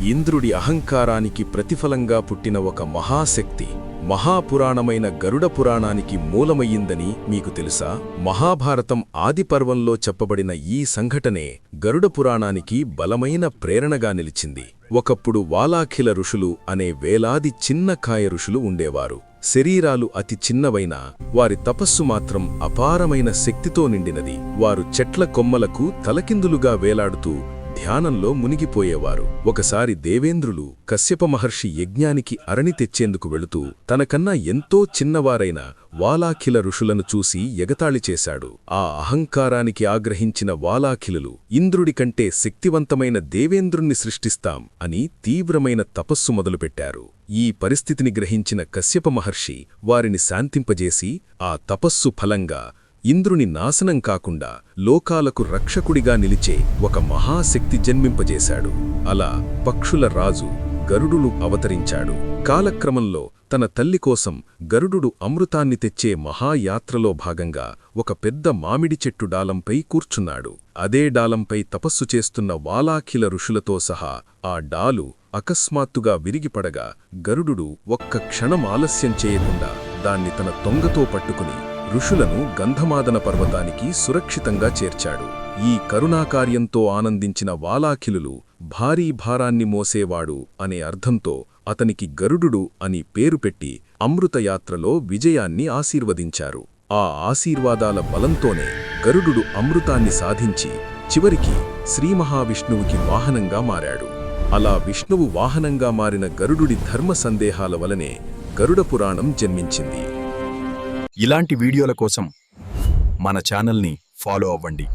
ఇంద్రుడి అహంకారానికి ప్రతిఫలంగా పుట్టిన ఒక మహాశక్తి మహాపురాణమైన గరుడ పురాణానికి మూలమయ్యిందని మీకు తెలుసా? మహాభారతం ఆదిపర్వంలో చెప్పబడిన ఈ సంఘటనే గరుడ పురాణానికి బలమైన ప్రేరణగా నిలిచింది. ఒకప్పుడు వాలాఖిల ఋషులు అనే వేలాది చిన్నకాయ ఋషులు ఉండేవారు. శరీరాలు అతి చిన్నవైనా వారి తపస్సు మాత్రం అపారమైన శక్తితో నిండినది. వారు చెట్ల కొమ్మలకు తలకిందులుగా వేలాడుతూ ధ్యానంలో మునిగిపోయేవారు. ఒకసారి దేవేంద్రులు కశ్యప మహర్షి యజ్ఞానికి అరణి తెచ్చేందుకు వెళుతూ తనకన్నా ఎంతో చిన్నవారైన వాలాఖిల ఋషులను చూసి ఎగతాళి చేశాడు. ఆ అహంకారానికి ఆగ్రహించిన వాలాఖిలులు ఇంద్రుడి కంటే శక్తివంతమైన దేవేంద్రుణ్ణి సృష్టిస్తాం అని తీవ్రమైన తపస్సు మొదలుపెట్టారు. ఈ పరిస్థితిని గ్రహించిన కశ్యప మహర్షి వారిని శాంతింపజేసి ఆ తపస్సు ఫలంగా ఇంద్రుని నాశనం కాకుండా లోకాలకు రక్షకుడిగా నిలిచే ఒక మహాశక్తి జన్మింపజేశాడు. అలా పక్షుల రాజు గరుడును అవతరించాడు. కాలక్రమంలో తన తల్లి కోసం గరుడు అమృతాన్ని తెచ్చే మహాయాత్రలో భాగంగా ఒక పెద్ద మామిడి చెట్టు డాలంపై కూర్చున్నాడు. అదే డాలంపై తపస్సు చేస్తున్న వాలాఖిల ఋషులతో సహా ఆ డాలు అకస్మాత్తుగా విరిగిపడగా గరుడు ఒక్క క్షణం ఆలస్యం చేయకుండా దాన్ని తన తొంగతో పట్టుకుని ఋషులను గంధమాదన పర్వతానికి సురక్షితంగా చేర్చాడు. ఈ కరుణాకార్యంతో ఆనందించిన వాలాఖిలులు భారీ భారాన్ని మోసేవాడు అనే అర్థంతో అతనికి గరుడు అని పేరు పెట్టి అమృతయాత్రలో విజయాన్ని ఆశీర్వదించారు. ఆ ఆశీర్వాదాల బలంతోనే గరుడు అమృతాన్ని సాధించి చివరికి శ్రీమహావిష్ణువుకి వాహనంగా మారాడు. అలా విష్ణువు వాహనంగా మారిన గరుడుడి ధర్మ సందేహాల వలనే గరుడ పురాణం జన్మించింది. ఇలాంటి వీడియోల కోసం మన ఛానల్ని ఫాలో అవ్వండి.